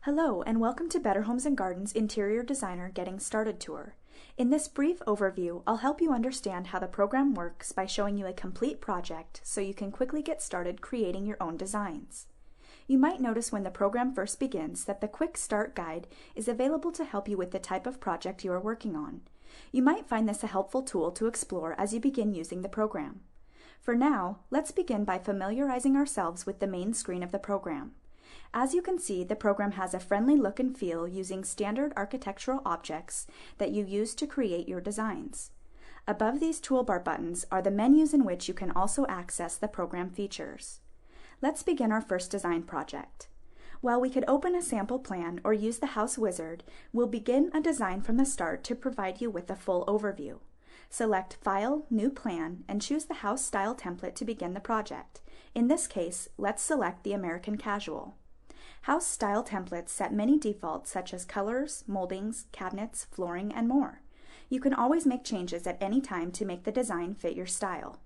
Hello, and welcome to Better Homes and Gardens Interior Designer Getting Started Tour. In this brief overview, I'll help you understand how the program works by showing you a complete project so you can quickly get started creating your own designs. You might notice when the program first begins that the Quick Start Guide is available to help you with the type of project you are working on. You might find this a helpful tool to explore as you begin using the program. For now, let's begin by familiarizing ourselves with the main screen of the program. As you can see, the program has a friendly look and feel using standard architectural objects that you use to create your designs. Above these toolbar buttons are the menus in which you can also access the program features. Let's begin our first design project. While we could open a sample plan or use the House Wizard, we'll begin a design from the start to provide you with a full overview. Select File, New Plan, and choose the house style template to begin the project. In this case, let's select the American Casual. House style templates set many defaults such as colors, moldings, cabinets, flooring, and more. You can always make changes at any time to make the design fit your style.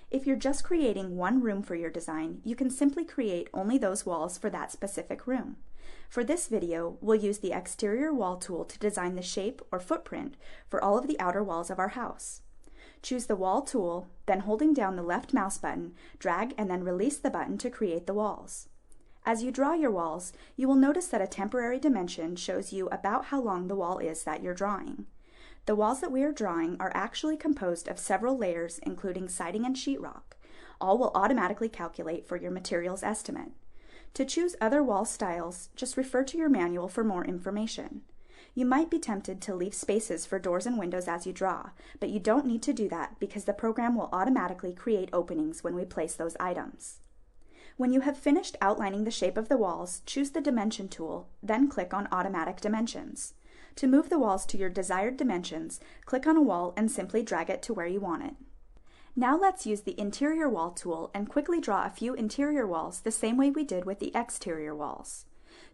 If you're just creating one room for your design, you can simply create only those walls for that specific room. For this video, we'll use the Exterior Wall tool to design the shape or footprint for all of the outer walls of our house. Choose the Wall tool, then holding down the left mouse button, drag and then release the button to create the walls. As you draw your walls, you will notice that a temporary dimension shows you about how long the wall is that you're drawing. The walls that we are drawing are actually composed of several layers including siding and sheetrock. All will automatically calculate for your materials estimate. To choose other wall styles, just refer to your manual for more information. You might be tempted to leave spaces for doors and windows as you draw, but you don't need to do that because the program will automatically create openings when we place those items. When you have finished outlining the shape of the walls, choose the Dimension tool, then click on Automatic Dimensions. To move the walls to your desired dimensions, click on a wall and simply drag it to where you want it. Now let's use the Interior Wall tool and quickly draw a few interior walls the same way we did with the exterior walls.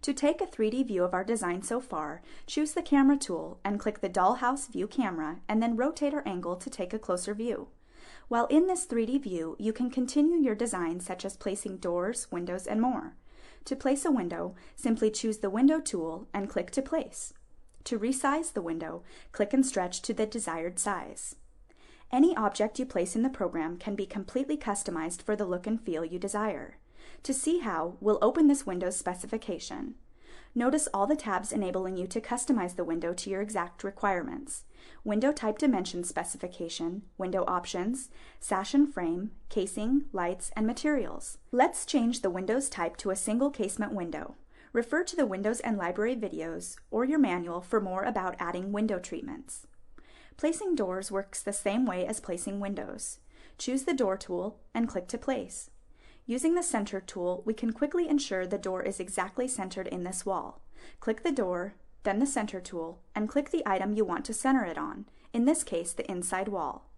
To take a 3D view of our design so far, choose the Camera tool and click the Dollhouse View Camera and then rotate or angle to take a closer view. While in this 3D view, you can continue your design such as placing doors, windows, and more. To place a window, simply choose the Window tool and click to place. To resize the window, click and stretch to the desired size. Any object you place in the program can be completely customized for the look and feel you desire. To see how, we'll open this window's specification. Notice all the tabs enabling you to customize the window to your exact requirements. Window type dimension specification, window options, sash and frame, casing, lights, and materials. Let's change the window's type to a single casement window. Refer to the Windows and Library videos or your manual for more about adding window treatments. Placing doors works the same way as placing windows. Choose the Door tool and click to place. Using the Center tool, we can quickly ensure the door is exactly centered in this wall. Click the door, then the Center tool, and click the item you want to center it on, in this case the inside wall.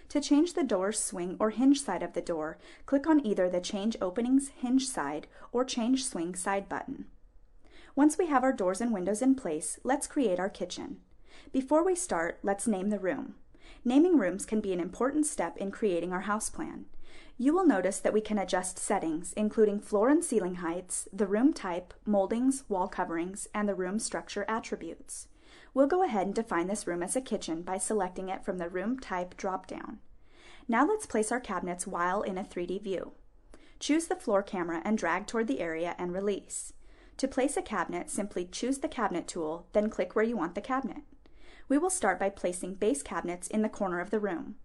To change the door's swing or hinge side of the door, click on either the Change Openings Hinge Side or Change Swing Side button. Once we have our doors and windows in place, let's create our kitchen. Before we start, let's name the room. Naming rooms can be an important step in creating our house plan. You will notice that we can adjust settings, including floor and ceiling heights, the room type, moldings, wall coverings, and the room structure attributes. We'll go ahead and define this room as a kitchen by selecting it from the Room Type drop-down. Now let's place our cabinets while in a 3D view. Choose the floor camera and drag toward the area and release. To place a cabinet, simply choose the Cabinet tool, then click where you want the cabinet. We will start by placing base cabinets in the corner of the room.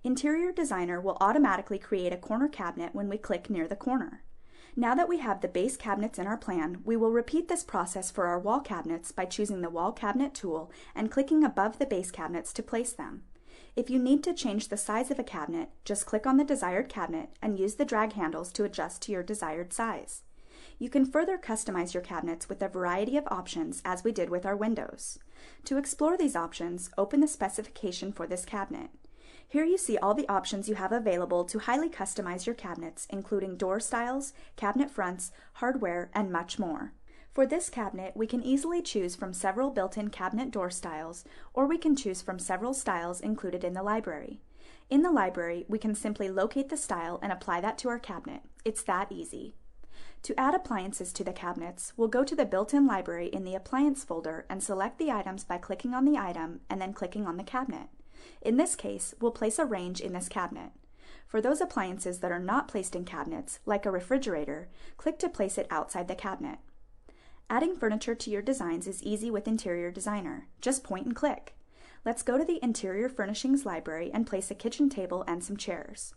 Interior Designer will automatically create a corner cabinet when we click near the corner. Now that we have the base cabinets in our plan, we will repeat this process for our wall cabinets by choosing the Wall Cabinet tool and clicking above the base cabinets to place them. If you need to change the size of a cabinet, just click on the desired cabinet and use the drag handles to adjust to your desired size. You can further customize your cabinets with a variety of options as we did with our windows. To explore these options, open the specification for this cabinet. Here you see all the options you have available to highly customize your cabinets, including door styles, cabinet fronts, hardware, and much more. For this cabinet, we can easily choose from several built-in cabinet door styles, or we can choose from several styles included in the library. In the library, we can simply locate the style and apply that to our cabinet. It's that easy. To add appliances to the cabinets, we'll go to the built-in library in the Appliance folder and select the items by clicking on the item and then clicking on the cabinet. In this case, we'll place a range in this cabinet. For those appliances that are not placed in cabinets, like a refrigerator, click to place it outside the cabinet. Adding furniture to your designs is easy with Interior Designer. Just point and click. Let's go to the Interior Furnishings library and place a kitchen table and some chairs.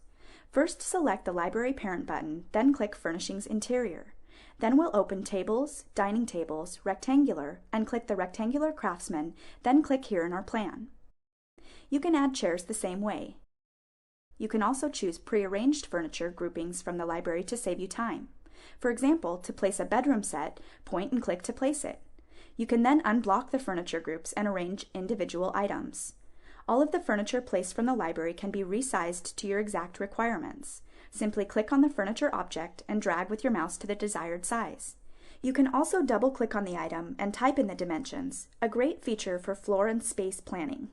First, select the Library Parent button, then click Furnishings Interior. Then we'll open Tables, Dining Tables, Rectangular, and click the Rectangular Craftsman, then click here in our plan. You can add chairs the same way. You can also choose pre-arranged furniture groupings from the library to save you time. For example, to place a bedroom set, point and click to place it. You can then unblock the furniture groups and arrange individual items. All of the furniture placed from the library can be resized to your exact requirements. Simply click on the furniture object and drag with your mouse to the desired size. You can also double-click on the item and type in the dimensions, a great feature for floor and space planning.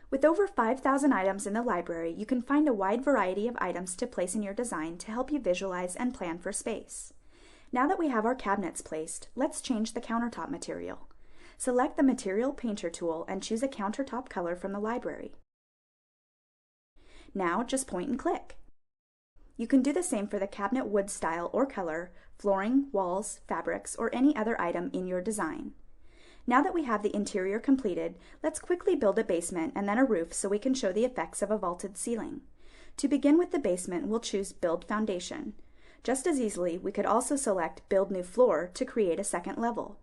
With over 5,000 items in the library, you can find a wide variety of items to place in your design to help you visualize and plan for space. Now that we have our cabinets placed, let's change the countertop material. Select the Material Painter tool and choose a countertop color from the library. Now just point and click. You can do the same for the cabinet wood style or color, flooring, walls, fabrics, or any other item in your design. Now that we have the interior completed, let's quickly build a basement and then a roof so we can show the effects of a vaulted ceiling. To begin with the basement, we'll choose Build Foundation. Just as easily, we could also select Build New Floor to create a second level.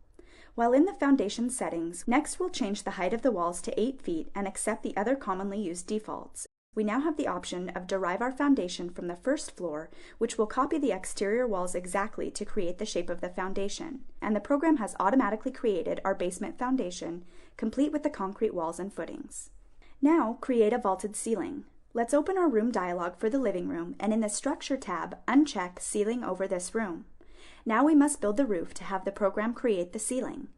While in the foundation settings, next we'll change the height of the walls to 8 feet and accept the other commonly used defaults. We now have the option of derive our foundation from the first floor, which will copy the exterior walls exactly to create the shape of the foundation. And the program has automatically created our basement foundation, complete with the concrete walls and footings. Now, create a vaulted ceiling. Let's open our room dialog for the living room and in the Structure tab, uncheck Ceiling over this room. Now we must build the roof to have the program create the ceiling.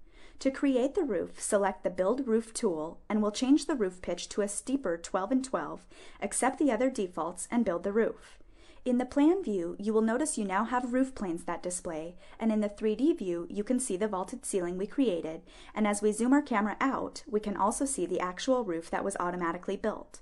To create the roof, select the Build Roof tool and we'll change the roof pitch to a steeper 12 and 12, accept the other defaults, and build the roof. In the plan view, you will notice you now have roof planes that display, and in the 3D view, you can see the vaulted ceiling we created, and as we zoom our camera out, we can also see the actual roof that was automatically built.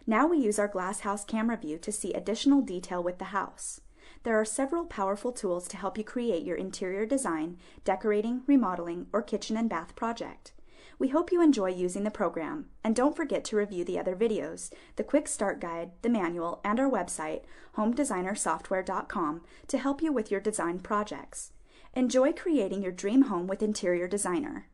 Now we use our Glass House camera view to see additional detail with the house. There are several powerful tools to help you create your interior design, decorating, remodeling, or kitchen and bath project. We hope you enjoy using the program, and don't forget to review the other videos, the Quick Start Guide, the manual, and our website, homedesignersoftware.com, to help you with your design projects. Enjoy creating your dream home with Interior Designer.